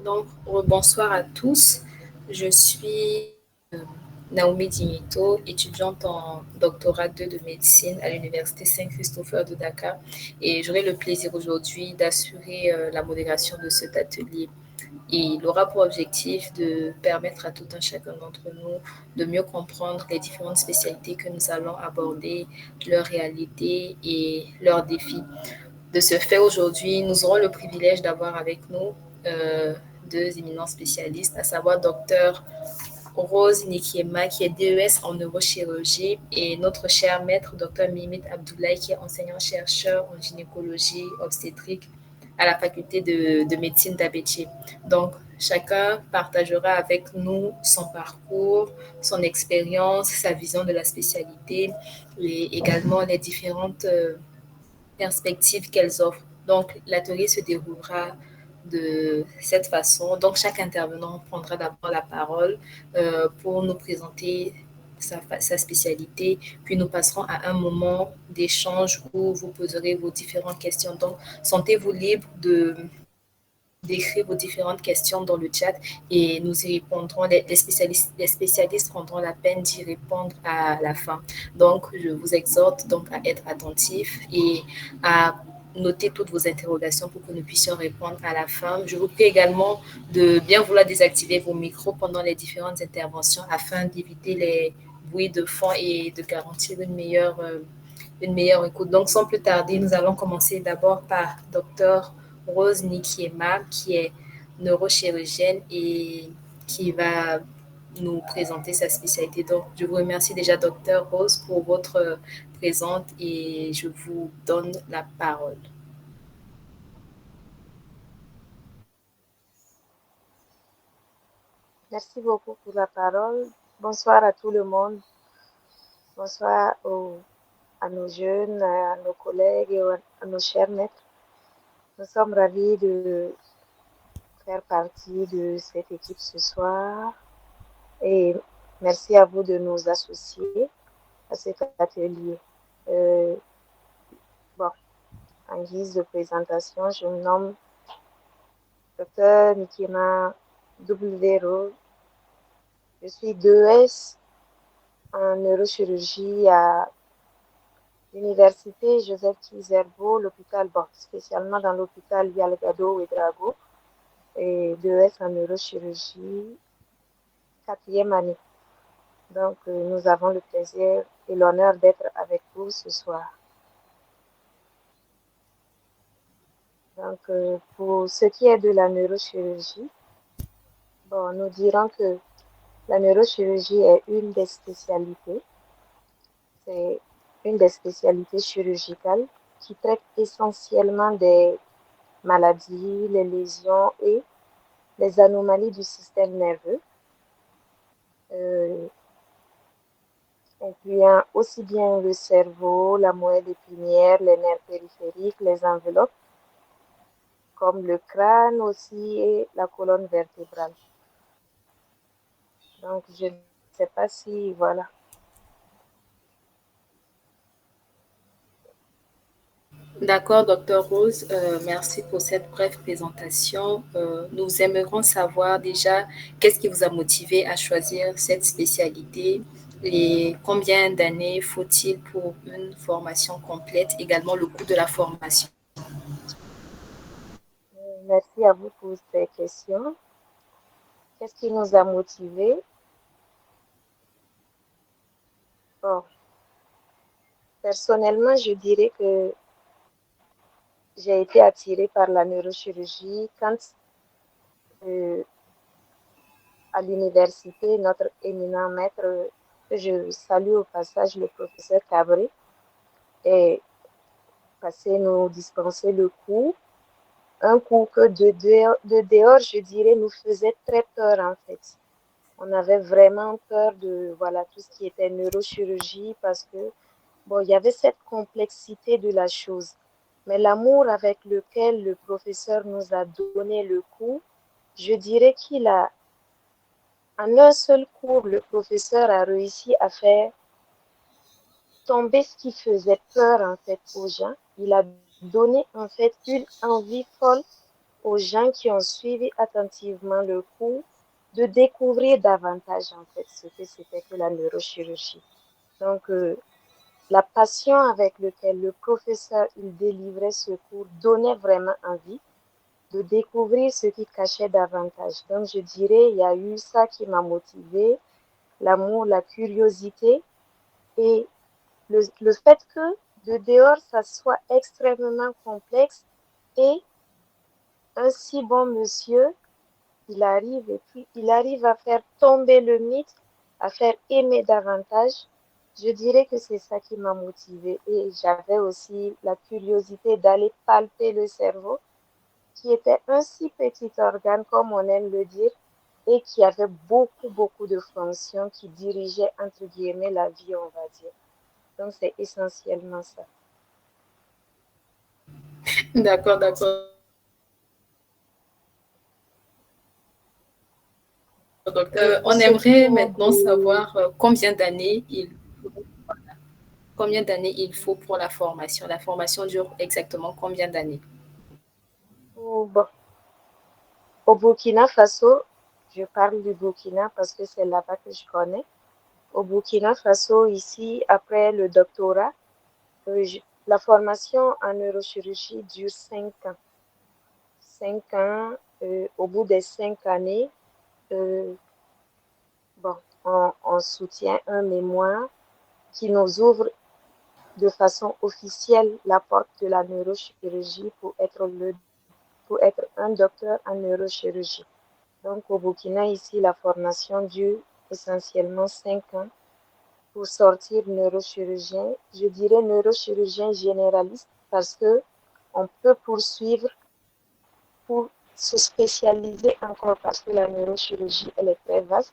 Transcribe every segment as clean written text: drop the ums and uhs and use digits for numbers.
Donc, bonsoir à tous. Je suis Naomi Dignito, étudiante en doctorat 2 de médecine à l'Université Saint-Christopher de Dakar. Et j'aurai le plaisir aujourd'hui d'assurer la modération de cet atelier. Et il aura pour objectif de permettre à tout un chacun d'entre nous de mieux comprendre les différentes spécialités que nous allons aborder, leurs réalités et leurs défis. De ce fait, aujourd'hui, nous aurons le privilège d'avoir avec nous deux éminents spécialistes, à savoir Dr Rose Nikiema, qui est DES en neurochirurgie, et notre cher maître, Dr Mimit Abdoulaye, qui est enseignant-chercheur en gynécologie obstétrique à la faculté de médecine d'Abéché. Donc, chacun partagera avec nous son parcours, son expérience, sa vision de la spécialité et également les différentes perspectives qu'elles offrent. Donc, l'atelier se déroulera de cette façon. Donc, chaque intervenant prendra d'abord la parole pour nous présenter sa spécialité, puis nous passerons à un moment d'échange où vous poserez vos différentes questions. Donc, sentez-vous libre d'écrire vos différentes questions dans le chat et nous y répondrons. Les spécialistes prendront la peine d'y répondre à la fin. Donc, je vous exhorte donc à être attentifs et à noter toutes vos interrogations pour que nous puissions répondre à la fin. Je vous prie également de bien vouloir désactiver vos micros pendant les différentes interventions afin d'éviter les bruits de fond et de garantir une meilleure écoute. Donc, sans plus tarder, nous allons commencer d'abord par Dr Rose Nikiema, qui est neurochirurgienne et qui va nous présenter sa spécialité. Donc, je vous remercie déjà, Docteur Rose, pour votre présence et je vous donne la parole. Merci beaucoup pour la parole. Bonsoir à tout le monde. Bonsoir à nos jeunes, à nos collègues et à nos chers maîtres. Nous sommes ravis de faire partie de cette équipe ce soir et merci à vous de nous associer à cet atelier. Bon, en guise de présentation, je me nomme Dr Nikima W. Rose. Je suis 2S en neurochirurgie à l'université Joseph Kizerbo, l'hôpital, bon, spécialement dans l'hôpital Vialgado et Drago, et 2S en neurochirurgie, 4e année. Donc, nous avons le plaisir et l'honneur d'être avec vous ce soir. Donc, pour ce qui est de la neurochirurgie, bon, nous dirons que la neurochirurgie est une des spécialités. C'est une des spécialités chirurgicales qui traite essentiellement des maladies, les lésions et les anomalies du système nerveux, incluant aussi bien le cerveau, la moelle épinière, les nerfs périphériques, les enveloppes, comme le crâne aussi et la colonne vertébrale. Donc, je ne sais pas si, voilà. D'accord, Docteur Rose, merci pour cette brève présentation. Nous aimerions savoir déjà qu'est-ce qui vous a motivé à choisir cette spécialité et combien d'années faut-il pour une formation complète, également le coût de la formation. Merci à vous pour ces questions. Qu'est-ce qui nous a motivés? Bon, personnellement, je dirais que j'ai été attirée par la neurochirurgie quand à l'université, notre éminent maître, que je salue au passage, le professeur Cabré, est passé nous dispenser le cours. Un cours que de dehors, je dirais, nous faisait très peur en fait. On avait vraiment peur de voilà, tout ce qui était neurochirurgie parce que bon, il y avait cette complexité de la chose. Mais l'amour avec lequel le professeur nous a donné le cours, je dirais qu'il a, en un seul cours, le professeur a réussi à faire tomber ce qui faisait peur en fait aux gens. Il a donné en fait une envie folle aux gens qui ont suivi attentivement le cours de découvrir davantage en fait ce que c'était que la neurochirurgie. Donc, la passion avec laquelle le professeur il délivrait ce cours donnait vraiment envie de découvrir ce qui cachait davantage. Donc, je dirais, il y a eu ça qui m'a motivée, l'amour, la curiosité et le fait que de dehors, ça soit extrêmement complexe et un si bon monsieur, il arrive à faire tomber le mythe, à faire aimer davantage. Je dirais que c'est ça qui m'a motivée et j'avais aussi la curiosité d'aller palper le cerveau, qui était un si petit organe, comme on aime le dire, et qui avait beaucoup, beaucoup de fonctions qui dirigeaient, entre guillemets, la vie, on va dire. Donc, c'est essentiellement ça. D'accord, d'accord. Donc, Et pour on ce qui aimerait est maintenant de... savoir combien d'années il faut pour la formation. La formation dure exactement combien d'années? Bon, au Burkina Faso, je parle du Burkina parce que c'est là-bas que je connais. Au Burkina Faso, ici, après le doctorat, la formation en neurochirurgie dure 5 ans. 5 ans, au bout des 5 années, euh, bon, on soutient un mémoire qui nous ouvre de façon officielle la porte de la neurochirurgie pour être un docteur en neurochirurgie. Donc, au Burkina, ici, la formation dure essentiellement 5 ans pour sortir neurochirurgien. Je dirais neurochirurgien généraliste parce que on peut poursuivre pour se spécialiser encore parce que la neurochirurgie, elle est très vaste.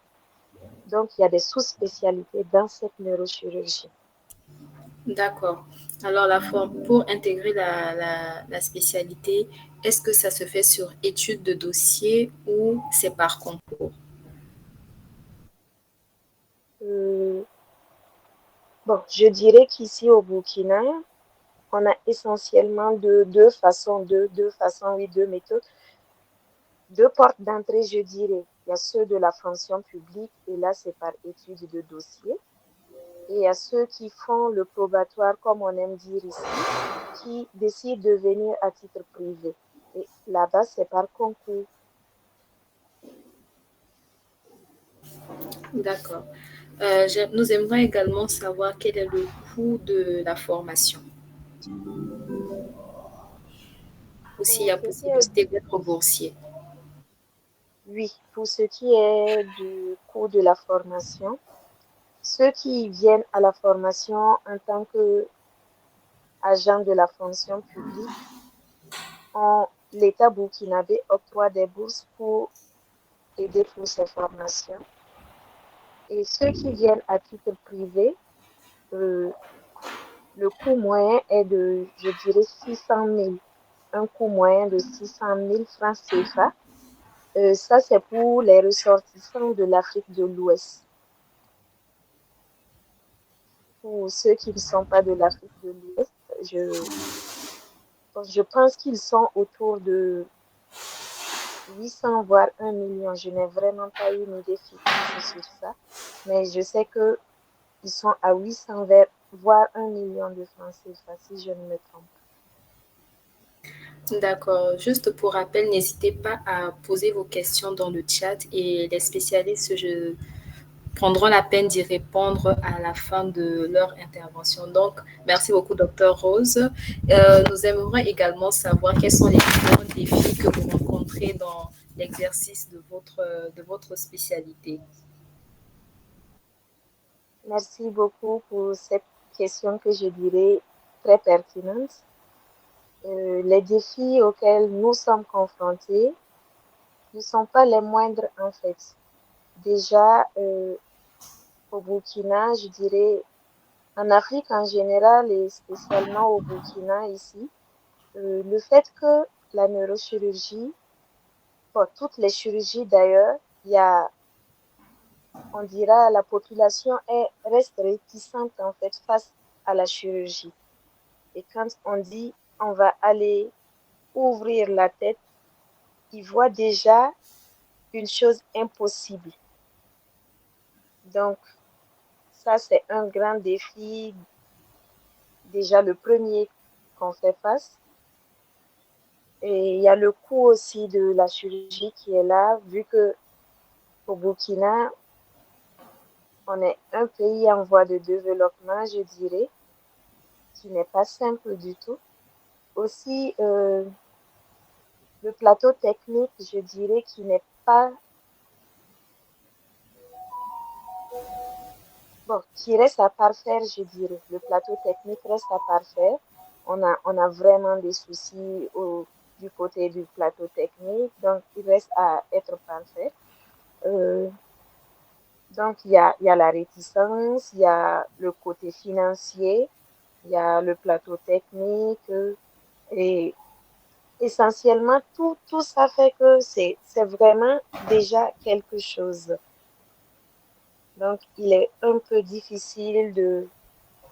Donc, il y a des sous-spécialités dans cette neurochirurgie. D'accord. Alors, pour intégrer la spécialité, est-ce que ça se fait sur étude de dossier ou c'est par concours? Euh, bon, je dirais qu'ici au Burkina, on a essentiellement deux façons, oui, deux méthodes, deux portes d'entrée, je dirais. Il y a ceux de la fonction publique et là, c'est par étude de dossier. Et il y a ceux qui font le probatoire, comme on aime dire ici, qui décident de venir à titre privé. Et là-bas, c'est par concours. D'accord. Nous aimerions également savoir quel est le coût de la formation ou s'il y Pour a ce qui est, possibilité d'être boursier. oui, pour ce qui est du cours de la formation, ceux qui viennent à la formation en tant qu'agents de la fonction publique, l'État burkinabé octroie des bourses pour aider pour ces formations. Et ceux qui viennent à titre privé, euh, le coût moyen est de, je dirais, 600 000. Un coût moyen de 600 000 francs CFA. Ça, c'est pour les ressortissants de l'Afrique de l'Ouest. Pour ceux qui ne sont pas de l'Afrique de l'Ouest, je pense qu'ils sont autour de 800 voire 1 million. Je n'ai vraiment pas une idée fixe sur ça, mais je sais qu'ils sont à 800 voire 1 million de francs CFA, si je ne me trompe. D'accord. Juste pour rappel, n'hésitez pas à poser vos questions dans le chat et les spécialistes prendront la peine d'y répondre à la fin de leur intervention. Donc, merci beaucoup, Docteur Rose. Nous aimerions également savoir quels sont les grands défis que vous rencontrez dans l'exercice de votre spécialité. Merci beaucoup pour cette question que je dirais très pertinente. Les défis auxquels nous sommes confrontés ne sont pas les moindres en fait. Déjà, au Burkina, je dirais, en Afrique en général et spécialement au Burkina ici, le fait que la neurochirurgie, bon, toutes les chirurgies d'ailleurs, il y a, on dira, la population reste réticente en fait face à la chirurgie. Et quand on dit on va aller ouvrir la tête, ils voient déjà une chose impossible. Donc, ça, c'est un grand défi, déjà le premier qu'on fait face. Et il y a le coût aussi de la chirurgie qui est là, vu que au Burkina, on est un pays en voie de développement, je dirais, qui n'est pas simple du tout. Aussi, le plateau technique, je dirais, qui n'est pas, bon, qui reste à parfaire, je dirais. Le plateau technique reste à parfaire. On a vraiment des soucis du côté du plateau technique, donc il reste à être parfait. Euh, donc, il y a la réticence, il y a le côté financier, il y a le plateau technique, et essentiellement, tout ça fait que c'est vraiment déjà quelque chose. Donc, il est un peu difficile de...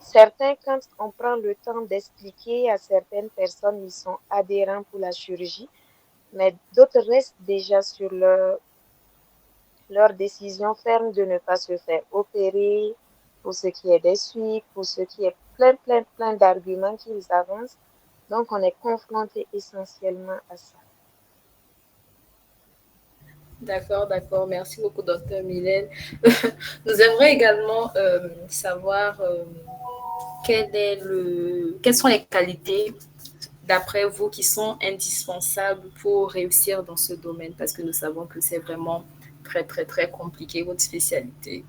Certains, quand on prend le temps d'expliquer à certaines personnes, ils sont adhérents pour la chirurgie, mais d'autres restent déjà sur leur décision ferme de ne pas se faire opérer, pour ce qui est des suites, pour ce qui est plein, plein, plein d'arguments qu'ils avancent. Donc, on est confronté essentiellement à ça. D'accord, d'accord. Merci beaucoup, docteur Mylène. Nous aimerions également savoir quelles sont les qualités, d'après vous, qui sont indispensables pour réussir dans ce domaine, parce que nous savons que c'est vraiment très, très, très compliqué, votre spécialité.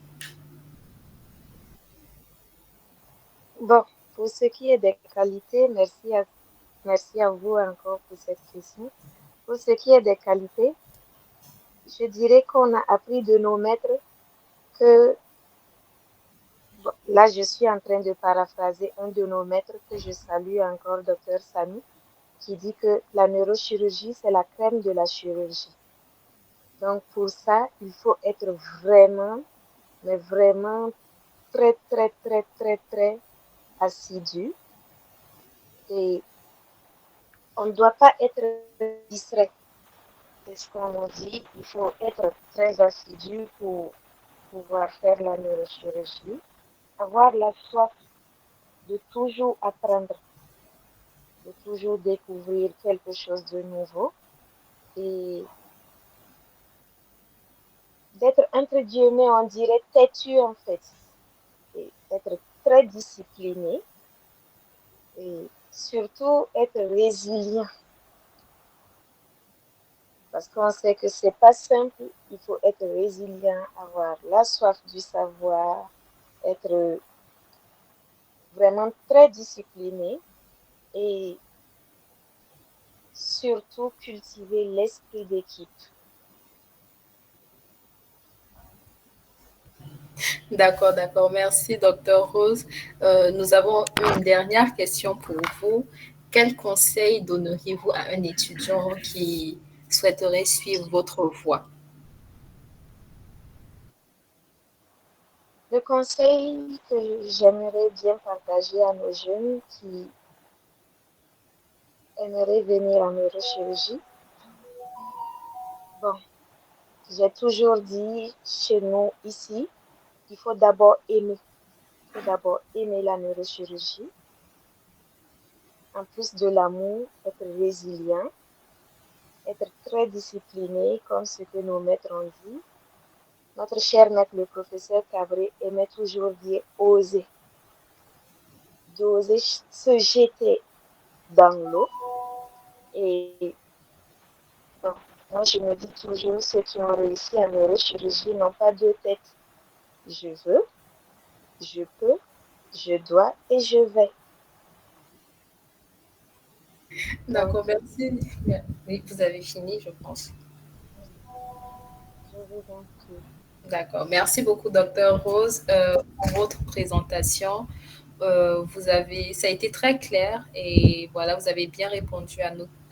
Bon, pour ce qui est des qualités, merci à vous encore pour cette question. Pour ce qui est des qualités, je dirais qu'on a appris de nos maîtres que, bon, là je suis en train de paraphraser un de nos maîtres que je salue encore, docteur Samy, qui dit que la neurochirurgie, c'est la crème de la chirurgie. Donc pour ça, il faut être vraiment, mais vraiment très, très, très, très, très assidu. Et on ne doit pas être distrait. C'est ce qu'on dit. Il faut être très assidu pour pouvoir faire la neurochirurgie. Avoir la soif de toujours apprendre, de toujours découvrir quelque chose de nouveau et d'être, entre guillemets, on dirait têtu en fait. Et être très discipliné et surtout être résilient. Parce qu'on sait que c'est pas simple, il faut être résilient, avoir la soif du savoir, être vraiment très discipliné et surtout cultiver l'esprit d'équipe. D'accord, d'accord. Merci, docteur Rose. Nous avons une dernière question pour vous. Quel conseil donneriez-vous à un étudiant qui souhaiterait suivre votre voie? Le conseil que j'aimerais bien partager à nos jeunes qui aimeraient venir en neurochirurgie, bon, j'ai toujours dit chez nous ici, il faut d'abord aimer. Il faut d'abord aimer la neurochirurgie. En plus de l'amour, être résilient, être très discipliné, comme ce que nos maîtres ont dit. Notre cher maître, le professeur Cabré, aimait toujours dire oser, d'oser se jeter dans l'eau. Et bon, moi, je me dis toujours, ceux qui ont réussi en neurochirurgie n'ont pas deux têtes. Je veux, je peux, je dois et je vais. Donc, D'accord, merci. Oui, vous avez fini, je pense. je vous en prie. D'accord. Merci beaucoup, docteur Rose, pour votre présentation. Ça a été très clair et voilà, vous avez bien répondu à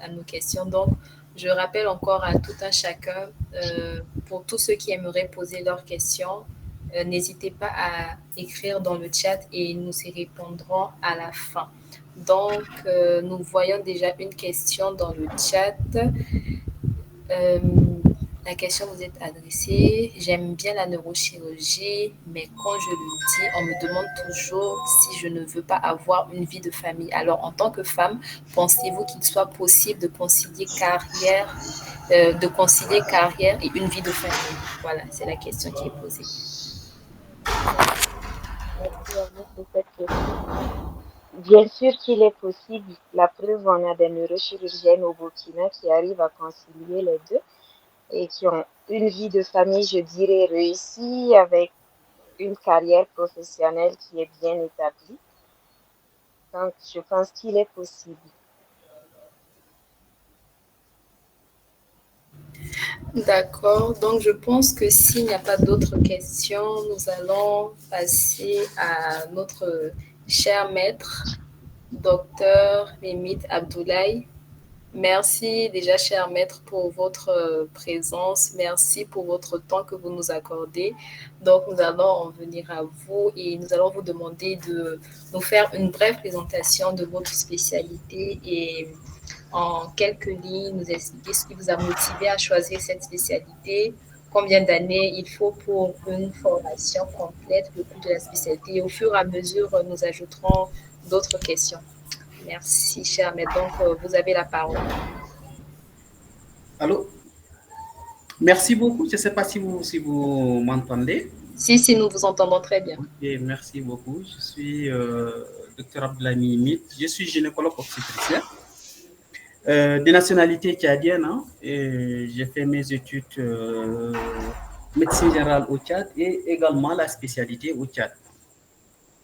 nos questions. Donc, je rappelle encore à tout un chacun, pour tous ceux qui aimeraient poser leurs questions, n'hésitez pas à écrire dans le chat et nous y répondrons à la fin. Donc, nous voyons déjà une question dans le chat. Euh, la question vous est adressée. J'aime bien la neurochirurgie, mais quand je le dis, on me demande toujours si je ne veux pas avoir une vie de famille. Alors, en tant que femme, pensez-vous qu'il soit possible de concilier carrière et une vie de famille? Voilà, c'est la question qui est posée. Merci à vous pour cette question. Bien sûr qu'il est possible. La preuve, on a des neurochirurgiennes au Burkina qui arrivent à concilier les deux et qui ont une vie de famille, je dirais, réussie avec une carrière professionnelle qui est bien établie. Donc, je pense qu'il est possible. D'accord, donc je pense que s'il n'y a pas d'autres questions, nous allons passer à notre cher maître, docteur Mimit Abdoulaye. Merci déjà, cher maître, pour votre présence. Merci pour votre temps que vous nous accordez. Donc, nous allons en venir à vous et nous allons vous demander de nous faire une brève présentation de votre spécialité et en quelques lignes nous expliquer ce qui vous a motivé à choisir cette spécialité, combien d'années il faut pour une formation complète, le coût de la spécialité. Et au fur et à mesure, nous ajouterons d'autres questions. Merci, cher maître. Donc, vous avez la parole. Allô? Merci beaucoup. Je ne sais pas si vous m'entendez. Si, nous vous entendons très bien. Ok, merci beaucoup. Je suis Dr Abdoulaye Mimit. Je suis gynécologue obstétricien de nationalité tchadienne. Hein, et j'ai fait mes études médecine générale au Tchad et également la spécialité au Tchad.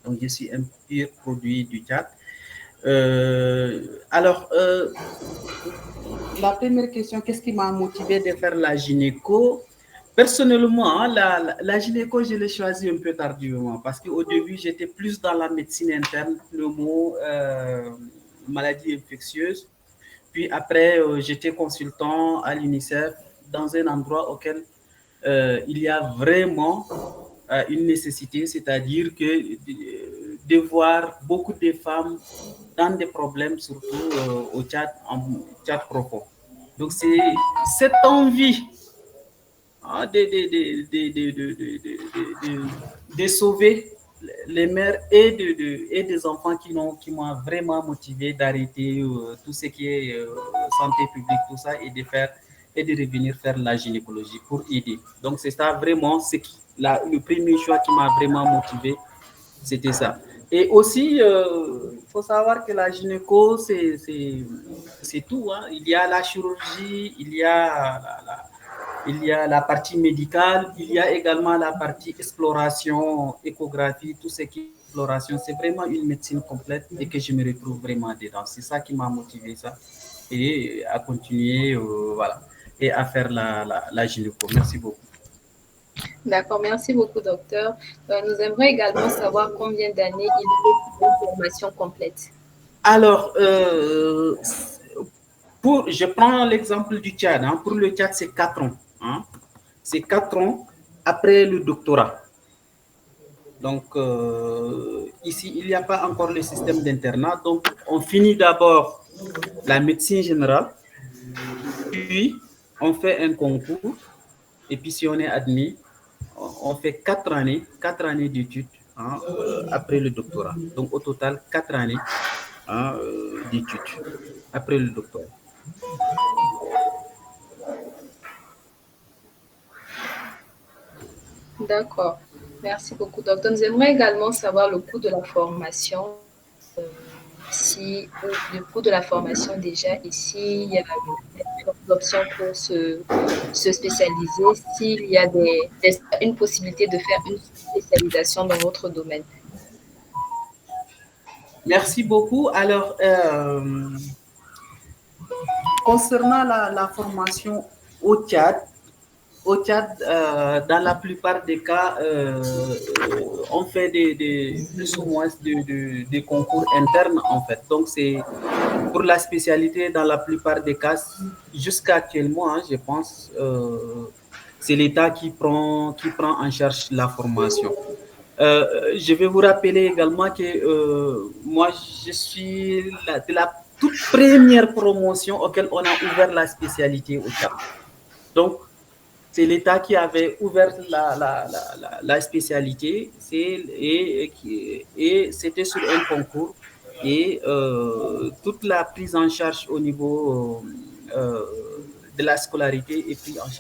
Donc, je suis un pur produit du Tchad. Alors, la première question, qu'est-ce qui m'a motivé de faire la gynéco? Personnellement, la gynéco, je l'ai choisi un peu tardivement parce qu'au début, j'étais plus dans la médecine interne, pneumo, maladies infectieuses. Puis après, j'étais consultant à l'UNICEF dans un endroit auquel il y a vraiment une nécessité, c'est-à-dire que de voir beaucoup de femmes dans des problèmes, surtout au Tchad, en Tchad profond. Donc, c'est cette envie de sauver les mères et des enfants qui m'ont vraiment motivé d'arrêter tout ce qui est santé publique, tout ça, et de revenir faire la gynécologie pour aider. Donc, c'est ça vraiment le premier choix qui m'a vraiment motivé, c'était ça. Et aussi, il faut savoir que la gynéco, c'est tout. Hein. Il y a la chirurgie, il y a la partie médicale, il y a également la partie exploration, échographie, tout ce qui est exploration. C'est vraiment une médecine complète et que je me retrouve vraiment dedans. C'est ça qui m'a motivé ça et à continuer, voilà, et à faire la gynéco. Merci beaucoup. D'accord, merci beaucoup, docteur. Nous aimerions également savoir combien d'années il faut pour une formation complète. Alors, je prends l'exemple du Tchad. Hein. Pour le Tchad, c'est 4 ans. Hein. C'est 4 ans après le doctorat. Donc, ici, il n'y a pas encore le système d'internat. Donc, on finit d'abord la médecine générale, puis on fait un concours, et puis si on est admis, on fait 4 années d'études hein, après le doctorat. Donc, au total, 4 années hein, d'études après le doctorat. D'accord. Merci beaucoup, docteur. Nous aimerions également savoir le coût de la formation, le coût de la formation déjà, et s'il y a des options pour se spécialiser, s'il y a une possibilité de faire une spécialisation dans votre domaine. Merci beaucoup. Alors, concernant la formation au Tchad, dans la plupart des cas, on fait plus ou moins des concours internes, en fait. Donc, c'est pour la spécialité, dans la plupart des cas, jusqu'à actuellement, hein, je pense, c'est l'État qui prend en charge la formation. Je vais vous rappeler également que moi, je suis de la toute première promotion auquel on a ouvert la spécialité au Tchad. Donc, c'est l'État qui avait ouvert la spécialité et c'était sur un concours et toute la prise en charge au niveau de la scolarité est pris en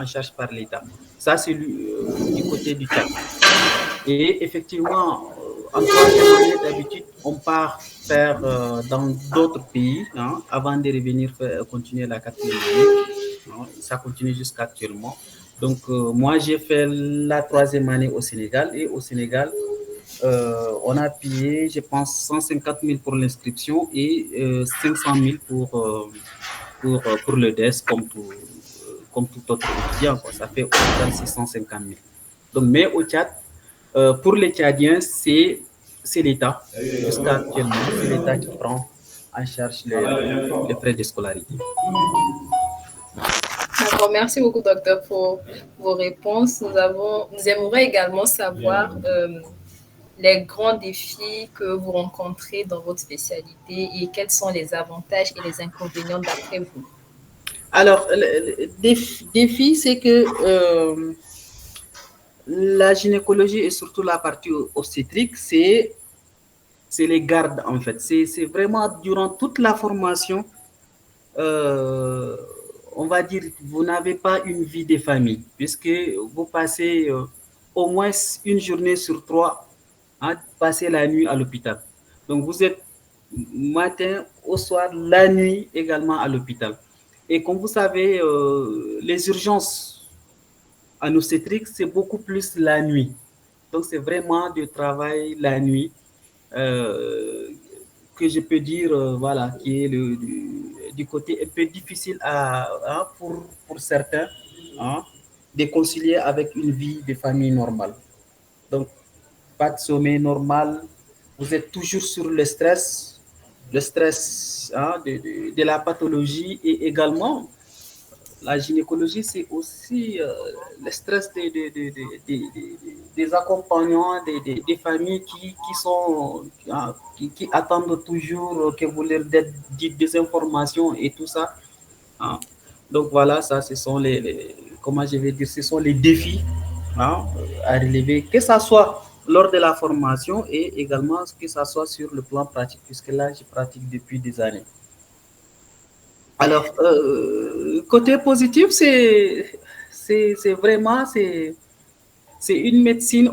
charge par l'État. Ça, c'est du côté du Tchad. Et effectivement, en troisième année, d'habitude, on part faire dans d'autres pays avant de revenir continuer la quatrième année. Ça continue jusqu'à actuellement. Donc, moi, j'ai fait la troisième année au Sénégal. Et au Sénégal, on a payé, je pense, 150 000 pour l'inscription et 500 000 pour le DES, comme tout autre étudiant, quoi. Ça fait au total 650 000. Donc, mais au Tchad, pour les Tchadiens, c'est l'État. Jusqu'à actuellement, c'est l'État qui prend en charge les frais de scolarité. D'accord, merci beaucoup, docteur, pour vos réponses. Nous aimerions également savoir les grands défis que vous rencontrez dans votre spécialité et quels sont les avantages et les inconvénients d'après vous. Alors, le défi, c'est que la gynécologie et surtout la partie obstétrique, c'est les gardes en fait. C'est vraiment durant toute la formation, euh, on va dire, vous n'avez pas une vie de famille puisque vous passez au moins une journée sur trois à passer la nuit à l'hôpital. Donc vous êtes matin au soir, la nuit également à l'hôpital. Et comme vous savez, les urgences en obstétrique, c'est beaucoup plus la nuit. Donc c'est vraiment du travail la nuit euh, que je peux dire, voilà, qui est du côté un peu difficile pour certains hein, de concilier avec une vie de famille normale. Donc, pas de sommeil normal, vous êtes toujours sur le stress hein, de la pathologie et également la gynécologie, c'est aussi le stress des accompagnants, des familles qui attendent toujours que vous leur dites des informations et tout ça. Hein. Donc voilà, ça, ce sont comment je vais dire, ce sont les défis hein, à relever, que ce soit lors de la formation et également que ce soit sur le plan pratique, puisque là, je pratique depuis des années. Alors, côté positif, c'est vraiment, c'est une médecine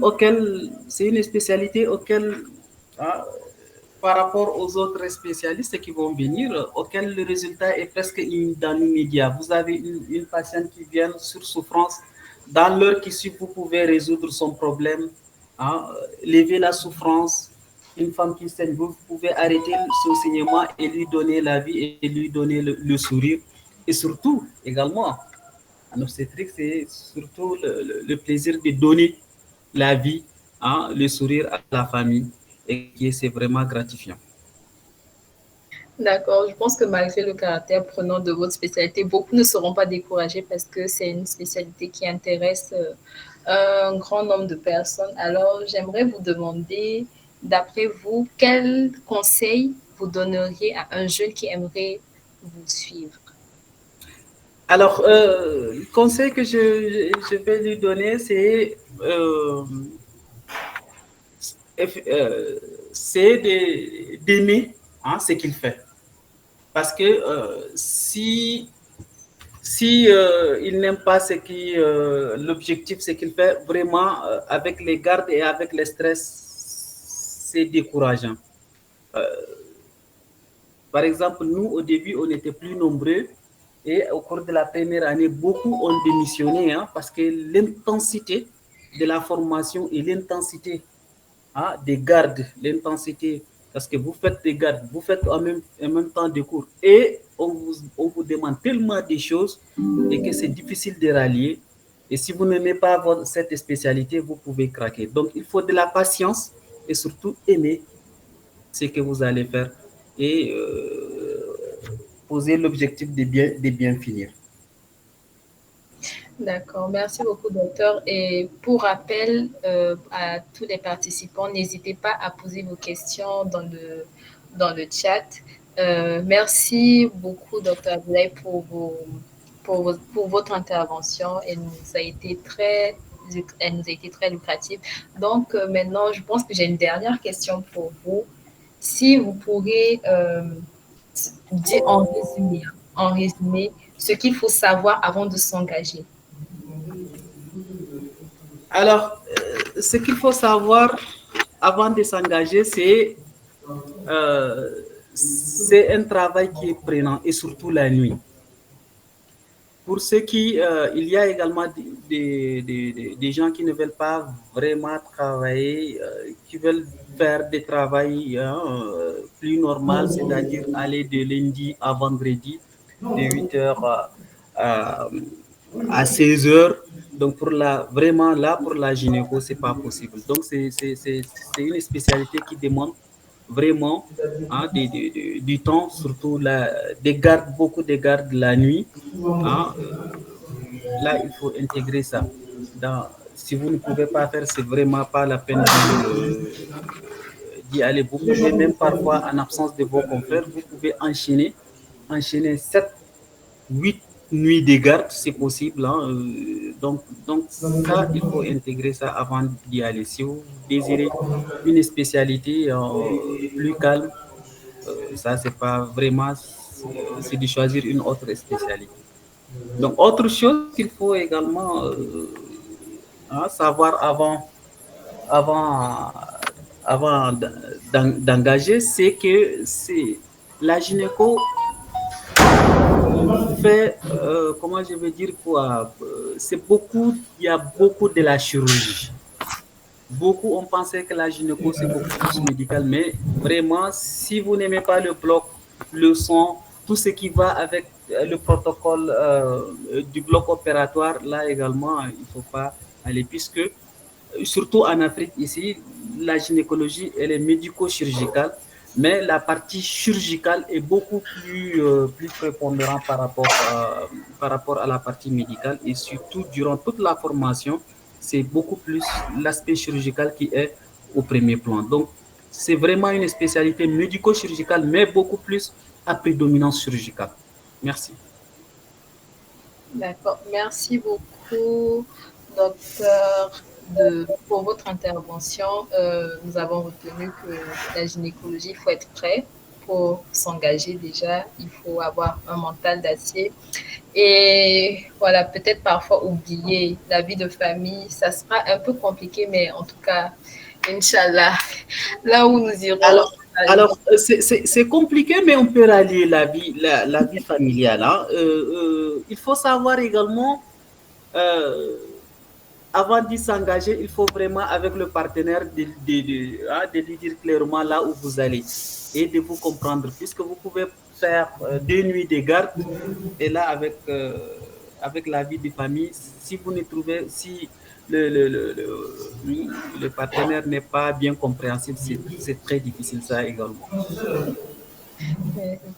c'est une spécialité auquel, hein, par rapport aux autres spécialistes qui vont venir, auquel le résultat est presque dans l'immédiat. Vous avez une patiente qui vient sur souffrance, dans l'heure qui suit, vous pouvez résoudre son problème, hein, lever la souffrance. Une femme qui saigne, vous pouvez arrêter son saignement et lui donner la vie et lui donner le sourire. Et surtout, également, en obstétrique, c'est surtout le plaisir de donner la vie, hein, le sourire à la famille et qui c'est vraiment gratifiant. D'accord, je pense que malgré le caractère prenant de votre spécialité, beaucoup ne seront pas découragés parce que c'est une spécialité qui intéresse un grand nombre de personnes. Alors, j'aimerais vous demander, d'après vous, quel conseil vous donneriez à un jeune qui aimerait vous suivre? Alors, le conseil que je vais lui donner, c'est d'aimer hein, ce qu'il fait. Parce que si il n'aime pas l'objectif, ce qu'il fait, vraiment, avec les gardes et avec le stress, c'est décourageant. Euh, Par exemple, nous, au début, on était plus nombreux et au cours de la première année, beaucoup ont démissionné hein, parce que l'intensité de la formation et l'intensité hein, des gardes, l'intensité, parce que vous faites des gardes, vous faites en même temps des cours et on vous demande tellement de choses et que c'est difficile de rallier. Et si vous n'aimez pas cette spécialité, vous pouvez craquer. Donc, il faut de la patience et surtout aimer ce que vous allez faire et poser l'objectif de bien finir. D'accord, merci beaucoup, docteur. Et pour rappel à tous les participants, n'hésitez pas à poser vos questions dans le chat. Merci beaucoup, docteur Abdoulaye, pour pour votre intervention. Elle nous a été très lucrative. Donc, maintenant, je pense que j'ai une dernière question pour vous. Si vous pourrez dire en résumé, ce qu'il faut savoir avant de s'engager. Alors, ce qu'il faut savoir avant de s'engager, euh, c'est un travail qui est prenant et surtout la nuit. Pour ceux qui, il y a également des gens qui ne veulent pas vraiment travailler, qui veulent faire des travails plus normal, c'est-à-dire aller de lundi à vendredi, de 8 heures à 16 heures. Donc vraiment là, pour la gynéco, c'est pas possible. Donc c'est une spécialité qui demande vraiment du temps, surtout des gardes, beaucoup de gardes la nuit. Hein, là, il faut intégrer ça. Si vous ne pouvez pas faire, c'est vraiment pas la peine d'y aller. Vous pouvez même parfois, en absence de vos confrères, vous pouvez enchaîner 7, 8 nuits de garde, c'est possible. Hein. Donc, ça, il faut intégrer ça avant d'y aller. Si vous désirez une spécialité plus calme, ça, c'est pas vraiment, c'est de choisir une autre spécialité. Donc, autre chose qu'il faut également savoir avant, avant d'engager, c'est que la gynéco fait, comment je veux dire quoi, il y a beaucoup de la chirurgie. Beaucoup ont pensé que la gynéco, c'est beaucoup plus médical, mais vraiment, si vous n'aimez pas le bloc, le son, tout ce qui va avec le protocole du bloc opératoire, là également, il ne faut pas aller, puisque, surtout en Afrique ici, la gynécologie, elle est médico-chirurgicale, mais la partie chirurgicale est beaucoup plus prépondérante par rapport à la partie médicale, et surtout durant toute la formation, c'est beaucoup plus l'aspect chirurgical qui est au premier plan. Donc, c'est vraiment une spécialité médico-chirurgicale, mais beaucoup plus à prédominance chirurgicale. Merci. D'accord. Merci beaucoup, docteur, pour votre intervention. Nous avons retenu que la gynécologie, il faut être prêt pour s'engager déjà. Il faut avoir un mental d'acier. Et voilà, peut-être parfois oublier la vie de famille. Ça sera un peu compliqué, mais en tout cas, Inch'Allah, là où nous irons. Alors, c'est compliqué, mais on peut rallier la vie familiale. Hein. Il faut savoir également, avant d'y s'engager, il faut vraiment, avec le partenaire, de lui dire clairement là où vous allez et de vous comprendre, puisque vous pouvez faire 2 nuits de garde et là, avec la vie de famille, si vous ne trouvez, si le partenaire n'est pas bien compréhensible, c'est très difficile ça également.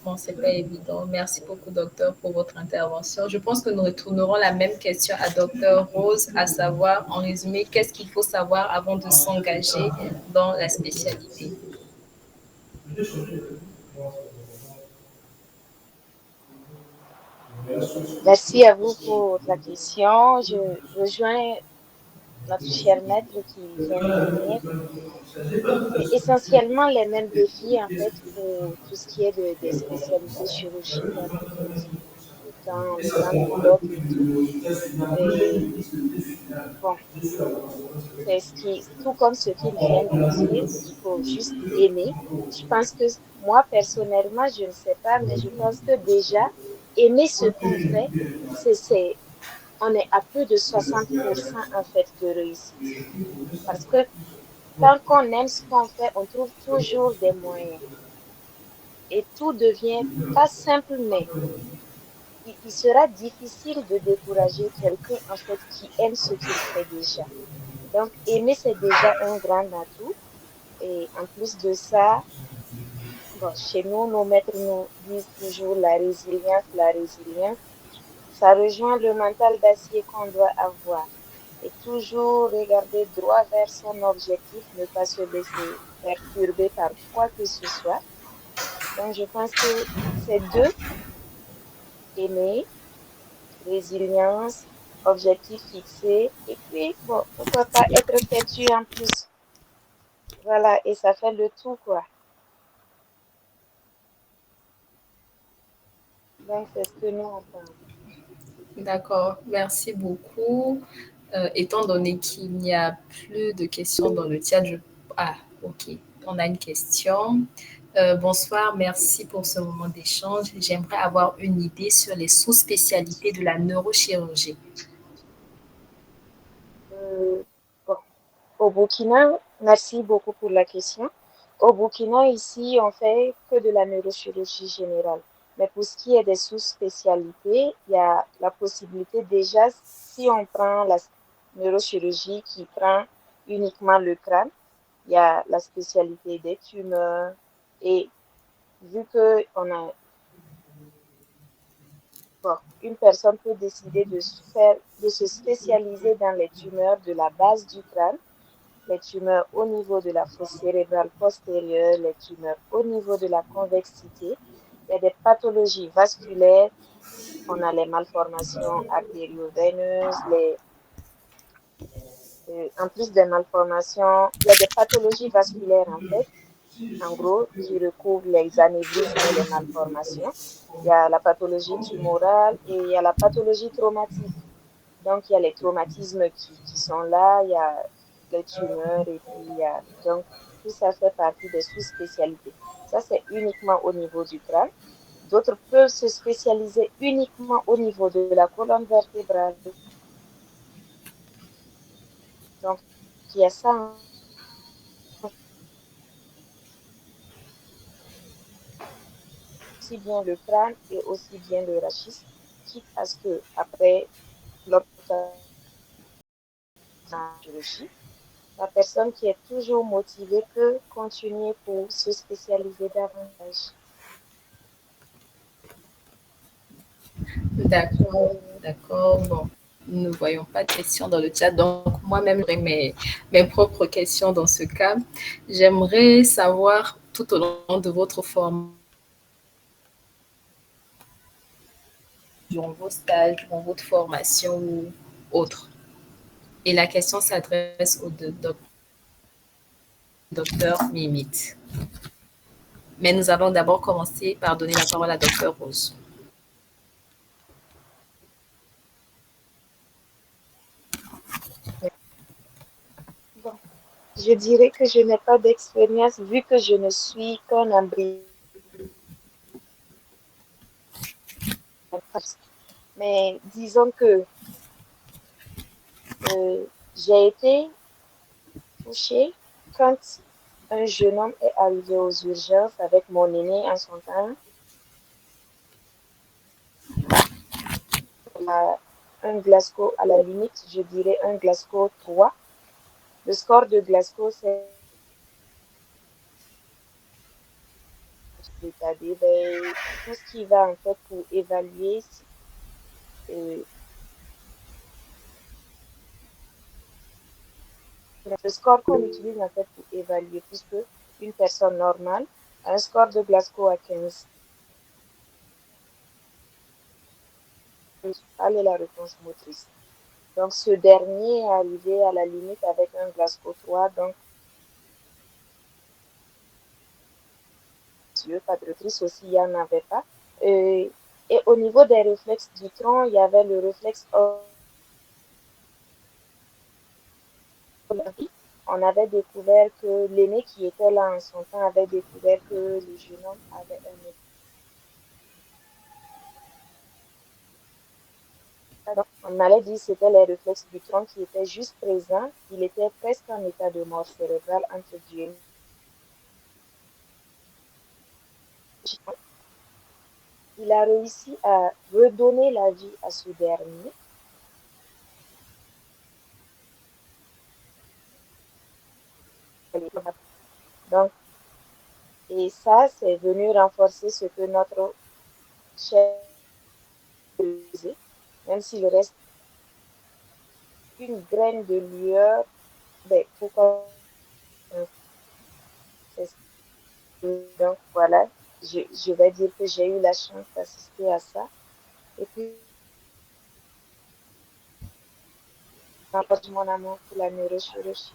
Bon, c'est pas évident. Merci beaucoup, docteur, pour votre intervention. Je pense que nous retournerons la même question à docteur Rose, à savoir, en résumé, qu'est-ce qu'il faut savoir avant de s'engager dans la spécialité? Merci à vous pour la question. Je rejoins notre cher maître qui vient de venir. C'est essentiellement les mêmes défis, en fait, pour tout ce qui est des spécialités chirurgicales, en fait. Le temps du bloc et tout. Et bon, tout comme ce qu'il vient de dire, il faut juste aimer. Je pense que moi, personnellement, je ne sais pas, mais je pense que déjà, aimer ce qu'on fait, on est à plus de 60% en fait de réussite. Parce que tant qu'on aime ce qu'on fait, on trouve toujours des moyens. Et tout devient pas simple, mais il sera difficile de décourager quelqu'un en fait qui aime ce qu'il fait déjà. Donc aimer, c'est déjà un grand atout. Et en plus de ça, bon, chez nous, nos maîtres nous disent toujours la résilience, la résilience. Ça rejoint le mental d'acier qu'on doit avoir. Et toujours regarder droit vers son objectif, ne pas se laisser perturber par quoi que ce soit. Donc, je pense que c'est deux, aimer, résilience, objectif fixé, et puis, bon, pourquoi pas être têtu en plus. Voilà, et ça fait le tout, quoi. Donc, c'est ce que nous on pense. D'accord, merci beaucoup. Étant donné qu'il n'y a plus de questions dans le chat, Ah, ok, on a une question. Bonsoir, merci pour ce moment d'échange. J'aimerais avoir une idée sur les sous-spécialités de la neurochirurgie. Euh, bon, au Burkina, merci beaucoup pour la question. Au Burkina, ici, on fait que de la neurochirurgie générale. Mais pour ce qui est des sous-spécialités, il y a la possibilité déjà, si on prend la neurochirurgie qui prend uniquement le crâne, il y a la spécialité des tumeurs. Et vu qu'on a, bon, une personne peut décider de se spécialiser dans les tumeurs de la base du crâne, les tumeurs au niveau de la fosse cérébrale postérieure, les tumeurs au niveau de la convexité. Il y a des pathologies vasculaires. On a les malformations artério-veineuses, en plus des malformations, il y a des pathologies vasculaires en fait, en gros, qui recouvrent les anévrismes et les malformations. Il y a la pathologie tumorale et il y a la pathologie traumatique. Donc, il y a les traumatismes qui sont là, il y a les tumeurs et puis il y a... Donc, tout ça fait partie des sous-spécialités. Ça, c'est uniquement au niveau du crâne. D'autres peuvent se spécialiser uniquement au niveau de la colonne vertébrale. Donc, il y a ça aussi bien le crâne et aussi bien le rachis, quitte à ce que après l'opération chirurgie, la personne qui est toujours motivée peut continuer pour se spécialiser davantage. D'accord, d'accord. Bon, nous ne voyons pas de questions dans le chat, donc moi-même, j'aurai mes propres questions dans ce cas. J'aimerais savoir, tout au long de votre formation, durant vos stages, durant votre formation ou autre. Et la question s'adresse au docteur Mimite. Mais nous allons d'abord commencer par donner la parole à docteur Rose. Bon, je dirais que je n'ai pas d'expérience vu que je ne suis qu'un embryon. Mais disons que j'ai été touchée quand un jeune homme est arrivé aux urgences avec mon aîné en son temps. Un Glasgow, à la limite, je dirais un Glasgow 3. Le score de Glasgow, c'est l'état d'éveil, tout ce qui va en fait pour évaluer euh, le score qu'on utilise en fait pour évaluer, puisque une personne normale a un score de Glasgow à 15. Quelle est la réponse motrice? Donc, ce dernier est arrivé à la limite avec un Glasgow 3, donc pas de motrice aussi, il n'y en avait pas. Et au niveau des réflexes du tronc, il y avait le réflexe olympique. On avait découvert que l'aîné qui était là en son temps avait découvert que le jeune homme avait un donc, on allait dire que c'était les réflexes du tronc qui étaient juste présents. Il était presque en état de mort cérébrale, entre guillemets. Il a réussi à redonner la vie à ce dernier. Donc, et ça, c'est venu renforcer ce que notre chef faisait, même s'il reste une graine de lueur, ben, pourquoi donc voilà, je vais dire que j'ai eu la chance d'assister à ça. Et puis, m'apporte mon amour pour la neurochirurgie.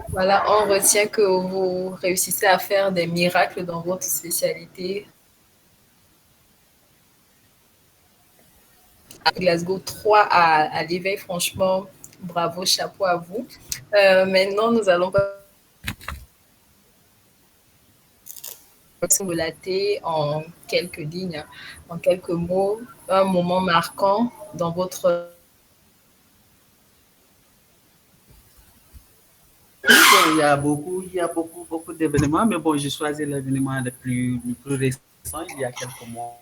Voilà, on retient que vous réussissez à faire des miracles dans votre spécialité. À Glasgow 3 à l'éveil, franchement, bravo, chapeau à vous. Maintenant, nous allons relater en quelques lignes, en quelques mots, un moment marquant dans votre. Il y a beaucoup d'événements, mais bon, j'ai choisi l'événement le plus récent, il y a quelques mois,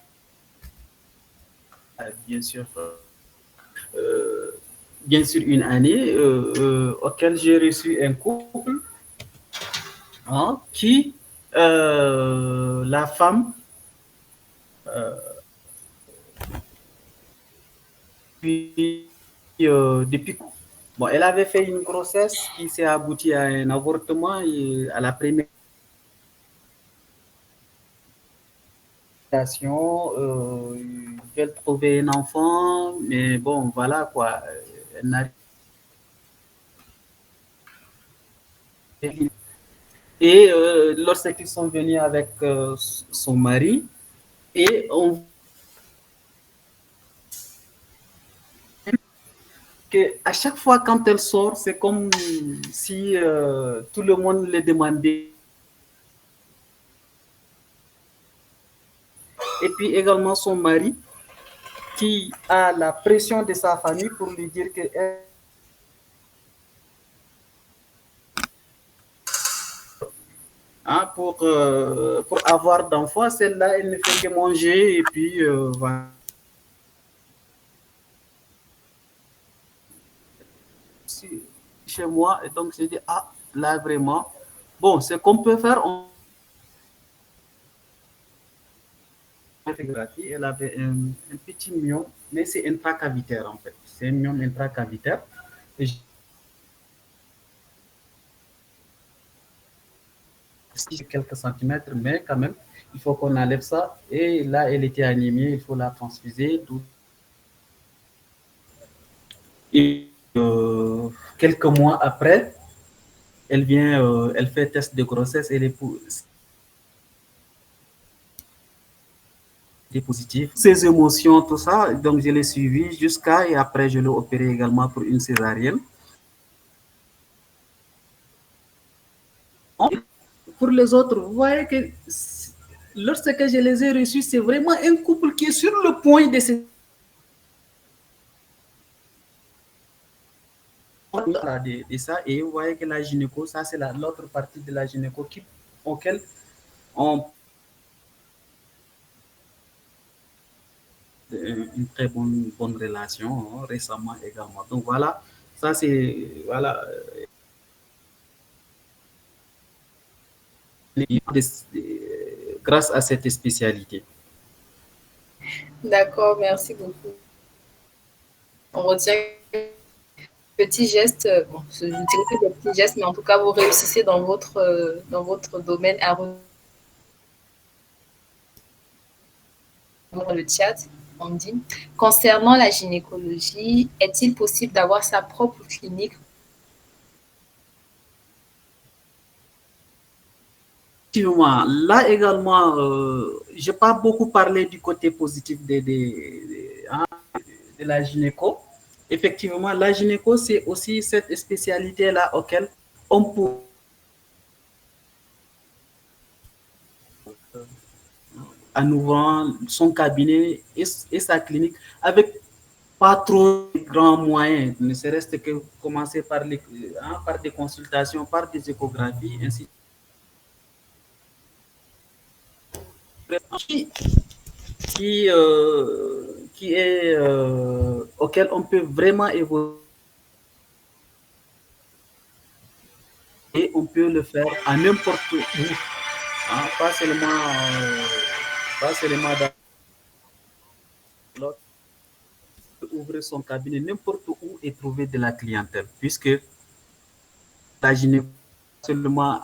bien sûr, euh, bien sûr une année auquel j'ai reçu un couple hein, qui, la femme, depuis, depuis bon, elle avait fait une grossesse qui s'est aboutie à un avortement et à la première elle trouvait un enfant, mais bon, voilà quoi. Elle n'arrive et lorsqu'ils sont venus avec son mari, et on que à chaque fois quand elle sort, c'est comme si tout le monde le demandait. Et puis également son mari, qui a la pression de sa famille pour lui dire que hein, pour avoir d'enfants, celle-là, elle ne fait que manger et puis voilà. Chez moi, et donc j'ai dit, ah, là vraiment, bon, ce qu'on peut faire, on elle avait un petit mion, mais c'est intracavitaire en fait. C'est un mion intracavitaire. Et quelques centimètres, mais quand même, il faut qu'on enlève ça. Et là, elle était anémie, il faut la transfuser. Et quelques mois après, elle vient, elle fait test de grossesse, elle est positive. Ses émotions, tout ça, donc je l'ai suivi jusqu'à et après je l'ai opéré également pour une césarienne. Pour les autres, vous voyez que lorsque je les ai reçus, c'est vraiment un couple qui est sur le point de se de ça, et vous voyez que la gynéco, ça c'est l'autre partie de la gynéco auquel on une très bonne relation hein, récemment également. Donc voilà, ça c'est voilà grâce à cette spécialité. D'accord, merci beaucoup. On retient petits gestes, bon, je ne dirais pas des petits gestes, mais en tout cas, vous réussissez dans votre domaine à le chat. On dit, concernant la gynécologie, est-il possible d'avoir sa propre clinique? Effectivement, là également, je n'ai pas beaucoup parlé du côté positif de la gynéco. Effectivement, la gynéco, c'est aussi cette spécialité-là auquel on peut en ouvrant son cabinet et sa clinique avec pas trop de grands moyens, ne serait-ce que commencer par, par des consultations, par des échographies, ainsi qui est auquel on peut vraiment évoluer et on peut le faire à n'importe où, hein, pas seulement dans l'autre, ouvrir son cabinet n'importe où et trouver de la clientèle, puisque la gynécologie seulement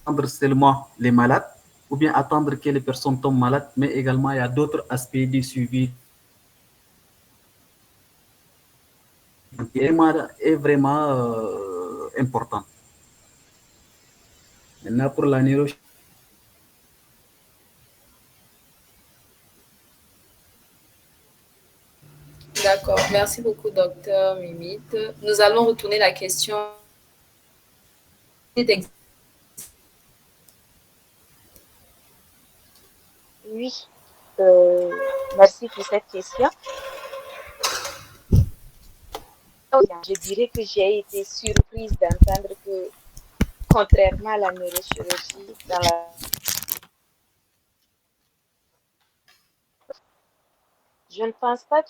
prendre seulement les malades, ou bien attendre que les personnes tombent malades, mais également il y a d'autres aspects du suivi qui est vraiment important. Maintenant, pour la neurochirurgie, D'accord, merci beaucoup, docteur Mimite. Nous allons retourner la question. Oui, merci pour cette question. Je dirais que j'ai été surprise d'entendre que, contrairement à la neurochirurgie, je ne pense pas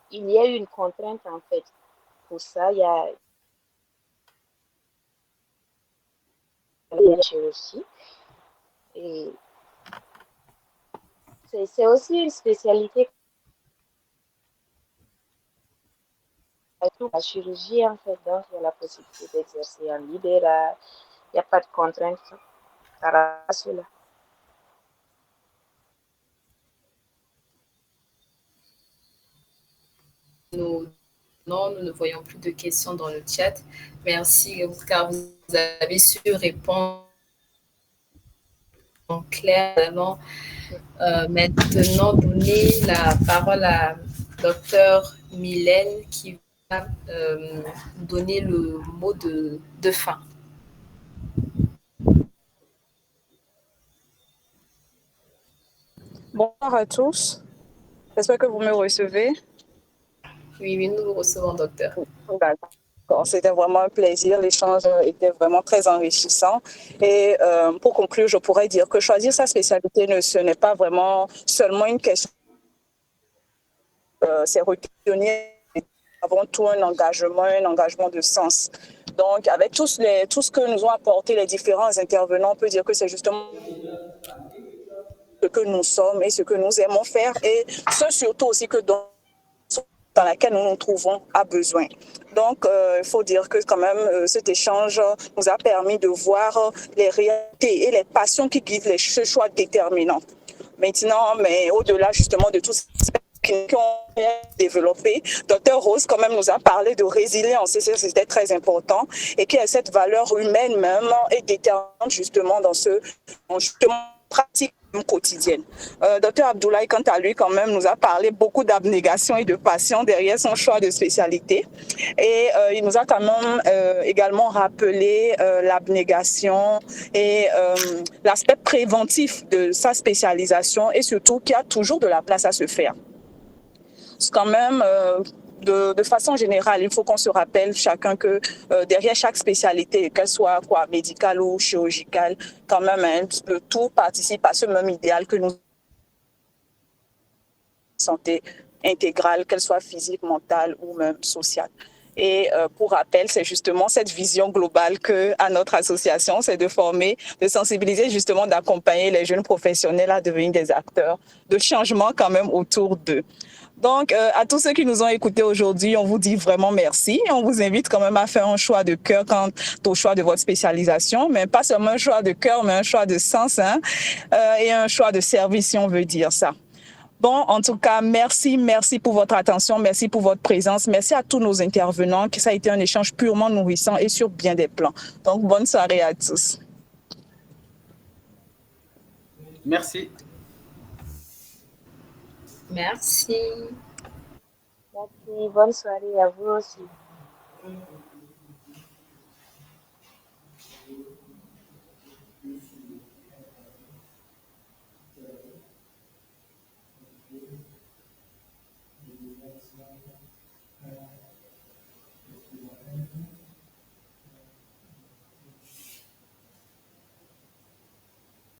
il y a une contrainte en fait. Pour ça, il y a la chirurgie. Et c'est aussi une spécialité, la chirurgie en fait. Donc, il y a la possibilité d'exercer en libéral. Il n'y a pas de contrainte par rapport à cela. Non, nous ne voyons plus de questions dans le chat. Merci, car vous avez su répondre clairement. Maintenant, donner la parole à docteur Mylène qui va donner le mot de fin. Bonjour à tous. J'espère que vous me recevez. Oui, oui, nous vous recevons, docteur. D'accord. C'était vraiment un plaisir. L'échange était vraiment très enrichissant. Et pour conclure, je pourrais dire que choisir sa spécialité, ce n'est pas vraiment seulement une question. C'est retenir avant tout un engagement de sens. Donc, avec tout ce que nous ont apporté les différents intervenants, on peut dire que c'est justement ce que nous sommes et ce que nous aimons faire, et ce surtout aussi que dans laquelle nous nous trouvons a besoin. Donc, il faut dire que quand même, cet échange nous a permis de voir les réalités et les passions qui guident ce choix déterminant. Maintenant, mais au-delà justement de tout ce qu'on a développé, Dr Rose quand même nous a parlé de résilience, et c'était très important, et qu'il y a cette valeur humaine même et déterminante justement dans ce pratique quotidienne. Dr Abdoulaye, quant à lui, quand même, nous a parlé beaucoup d'abnégation et de passion derrière son choix de spécialité. Et il nous a quand même également rappelé l'abnégation et l'aspect préventif de sa spécialisation, et surtout qu'il y a toujours de la place à se faire. C'est quand même... de façon générale, il faut qu'on se rappelle chacun que derrière chaque spécialité, qu'elle soit médicale ou chirurgicale, quand même, hein, tout participe à ce même idéal que nous santé intégrale, qu'elle soit physique, mentale ou même sociale. Et pour rappel, c'est justement cette vision globale que à notre association, c'est de former, de sensibiliser, justement d'accompagner les jeunes professionnels à devenir des acteurs de changement quand même autour d'eux. Donc, à tous ceux qui nous ont écoutés aujourd'hui, on vous dit vraiment merci. On vous invite quand même à faire un choix de cœur quant au choix de votre spécialisation, mais pas seulement un choix de cœur, mais un choix de sens, hein, et un choix de service, si on veut dire ça. Bon, en tout cas, merci pour votre attention, merci pour votre présence, merci à tous nos intervenants, que ça a été un échange purement nourrissant et sur bien des plans. Donc, bonne soirée à tous. merci. Merci. Merci. Bonne soirée à vous aussi.